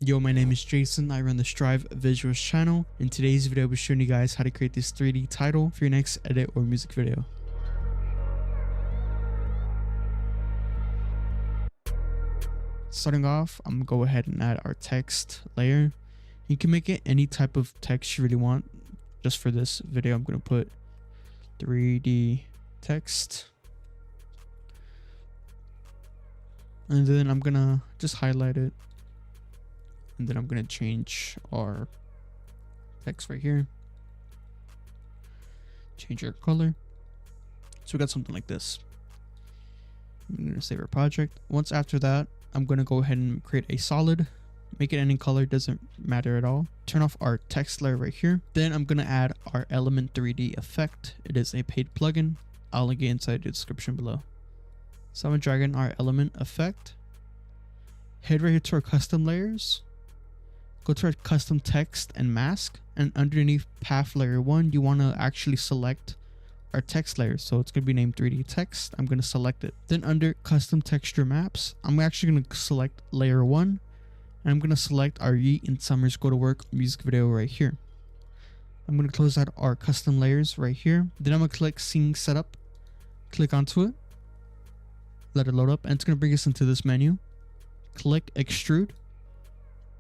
Yo, my name is Jason. I run the Strive Visuals channel. In today's video, I'll be showing you guys how to create this 3D title for your next edit or music video. Starting off, I'm gonna go ahead and add our text layer. You can make it any type of text you really want. Just for this video, I'm gonna put 3D text. And then I'm gonna just highlight it. And then I'm gonna change our text right here. Change our color. So we got something like this. I'm gonna save our project. Once after that, I'm gonna go ahead and create a solid. Make it any color, doesn't matter at all. Turn off our text layer right here. Then I'm gonna add our element 3D effect. It is a paid plugin. I'll link it inside the description below. So I'm gonna drag in our element effect. Head right here to our custom layers. Go to our custom text and mask, and underneath path layer 1, you want to actually select our text layer. So it's going to be named 3D text. I'm going to select it. Then under custom texture maps, I'm actually going to select layer 1, and I'm going to select our Yeet in Summer's Go to Work music video right here. I'm going to close out our custom layers right here. Then I'm going to click Scene Setup, click onto it, let it load up, and it's going to bring us into this menu. Click Extrude.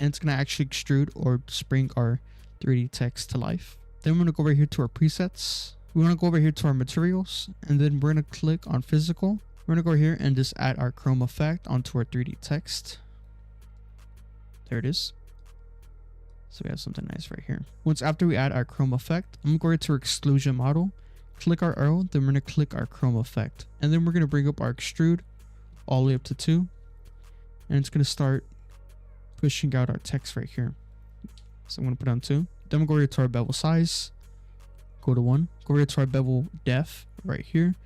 And it's going to actually extrude or just bring our 3D text to life. Then we're going to go over here to our presets. We want to go over here to our materials, and then we're going to click on physical. We're going to go here and just add our chrome effect onto our 3D text. There it is. So we have something nice right here. Once after we add our chrome effect, I'm going to go here to our exclusion model, click our arrow, then we're going to click our chrome effect. And then we're going to bring up our extrude all the way up to 2. And it's going to start pushing out our text right here. So I'm going to put on 2. Then we'll go here to our bevel size. Go to 1. Go here to our bevel depth right here.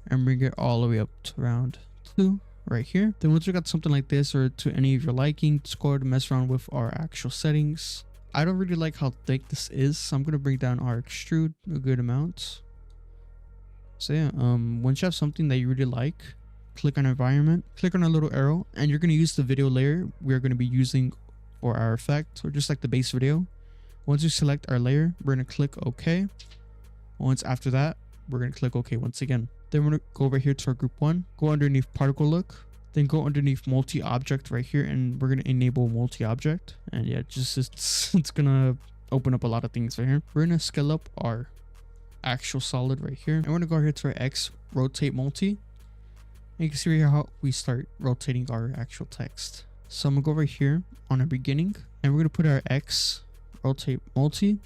And bring it all the way up to around 2 right here. Then once we got something like this, or to any of your liking, just go ahead and mess around with our actual settings. I don't really like how thick this is, so I'm going to bring down our extrude a good amount. So yeah, once you have something that you really like, click on environment, click on a little arrow, and you're going to use the video layer we're going to be using for our effect, or just like the base video. Once you select our layer, we're going to click OK. Once after that, we're going to click OK once again. Then we're going to go over here to our group 1, go underneath particle look, then go underneath multi-object right here, and we're going to enable multi-object. And yeah, it's going to open up a lot of things right here. We're going to scale up our actual solid right here, and we're going to go here to our X rotate multi. And you can see right here how we start rotating our actual text. So I'm gonna go over here on our beginning, and we're gonna put our X rotate multi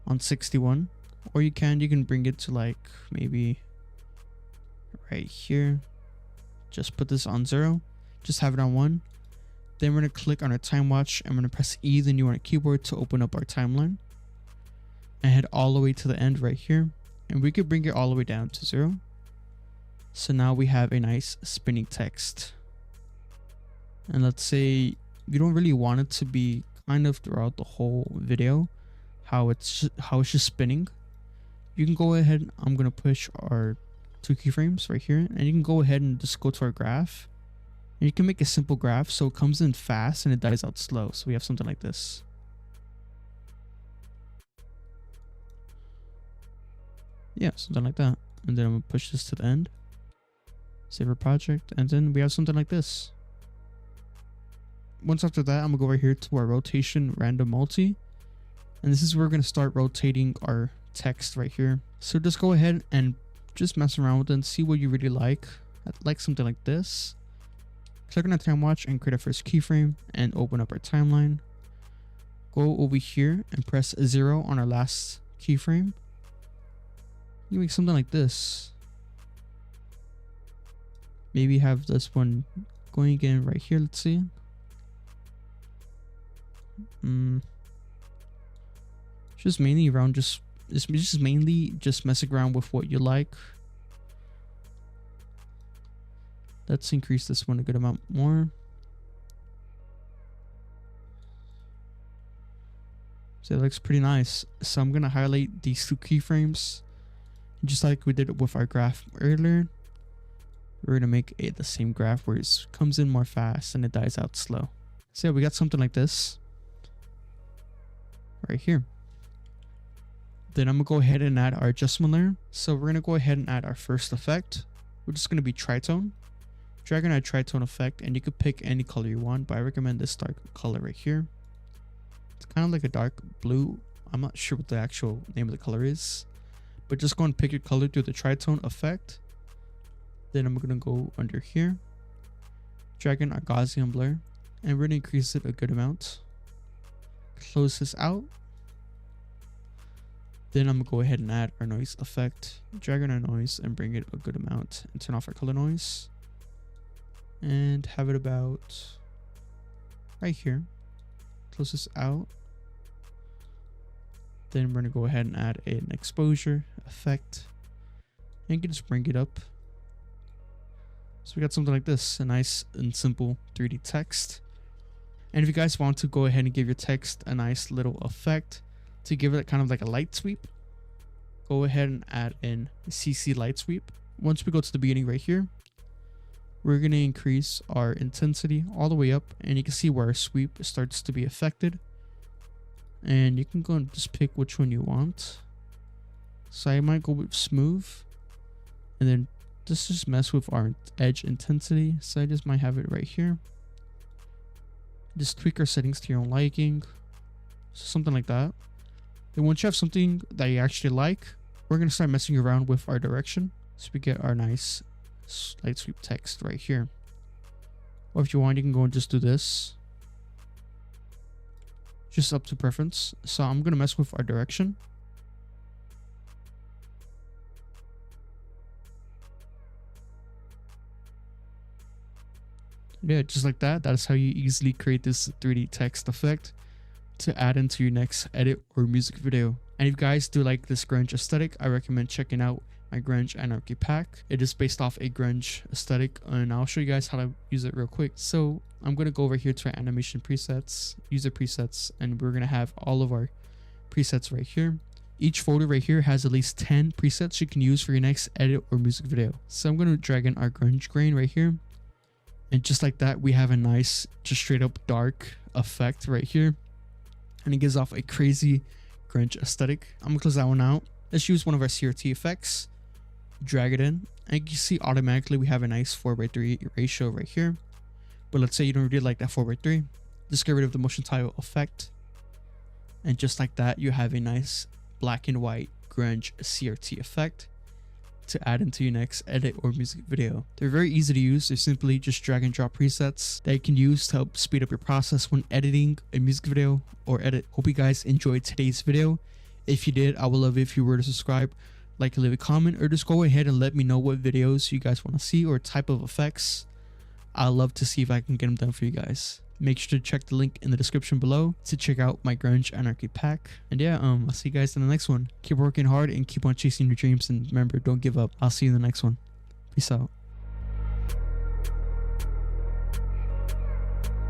on 61, or you can bring it to like maybe right here. Just put this on 0, just have it on 1. Then we're gonna click on our time watch, and we're gonna press E, then you want a keyboard to open up our timeline, and head all the way to the end right here, and we could bring it all the way down to 0. So now we have a nice spinning text. And let's say you don't really want it to be kind of throughout the whole video, how it's just spinning. You can go ahead, I'm going to push our 2 keyframes right here, and you can go ahead and just go to our graph. And you can make a simple graph so it comes in fast and it dies out slow. So we have something like this. Yeah, something like that. And then I'm going to push this to the end. Save our project, and then we have something like this. Once after that, I'm gonna go over here to our rotation random multi, and this is where we're gonna start rotating our text right here. So just go ahead and just mess around with it and see what you really like. I like something like this. Click on our time watch and create our first keyframe and open up our timeline. Go over here and press 0 on our last keyframe. You make something like this. Maybe have this one going again right here. Let's see. Just mainly around, just mainly messing around with what you like. Let's increase this one a good amount more. So it looks pretty nice. So I'm gonna highlight these 2 keyframes, just like we did with our graph earlier. We're going to make the same graph where it comes in more fast and it dies out slow. So yeah, we got something like this right here. Then I'm gonna go ahead and add our adjustment layer. So we're gonna go ahead and add our first effect, which is gonna be tritone. Drag and add tritone effect, and you could pick any color you want, but I recommend this dark color right here. It's kind of like a dark blue. I'm not sure what the actual name of the color is, but just go and pick your color through the tritone effect. Then I'm gonna go under here, drag in our Gaussian blur, and we're gonna increase it a good amount. Close this out. Then I'm gonna go ahead and add our noise effect, drag in our noise and bring it a good amount, and turn off our color noise. And have it about right here. Close this out. Then we're gonna go ahead and add an exposure effect, and you can just bring it up. So we got something like this, a nice and simple 3D text. And if you guys want to go ahead and give your text a nice little effect to give it kind of like a light sweep, go ahead and add in CC light sweep. Once we go to the beginning right here, we're going to increase our intensity all the way up, and you can see where our sweep starts to be affected. And you can go and just pick which one you want. So I might go with smooth, and then just mess with our edge intensity. So I just might have it right here. Just tweak our settings to your own liking, so something like that. Then once you have something that you actually like, we're going to start messing around with our direction, so we get our nice light sweep text right here. Or if you want, you can go and just do this, just up to preference. So I'm going to mess with our direction. Yeah, just like that. That is how you easily create this 3D text effect to add into your next edit or music video. And if you guys do like this grunge aesthetic, I recommend checking out my grunge anarchy pack. It is based off a grunge aesthetic, and I'll show you guys how to use it real quick. So I'm going to go over here to our animation presets, user presets, and we're going to have all of our presets right here. Each folder right here has at least 10 presets you can use for your next edit or music video. So I'm going to drag in our grunge grain right here. And just like that, we have a nice, just straight up dark effect right here. And it gives off a crazy grunge aesthetic. I'm gonna close that one out. Let's use one of our CRT effects. Drag it in. And you can see automatically we have a nice 4:3 ratio right here. But let's say you don't really like that 4:3. Just get rid of the motion tile effect. And just like that, you have a nice black and white grunge CRT effect to add into your next edit or music video. They're very easy to use. They're simply just drag and drop presets that you can use to help speed up your process when editing a music video or edit. Hope you guys enjoyed today's video. If you did, I would love it if you were to subscribe, like, leave a comment, or just go ahead and let me know what videos you guys want to see or type of effects. I'd love to see if I can get them done for you guys. Make sure to check the link in the description below to check out my grunge anarchy pack. And yeah, I'll see you guys in the next one. Keep working hard and keep on chasing your dreams, and remember, don't give up. I'll see you in the next one. Peace out.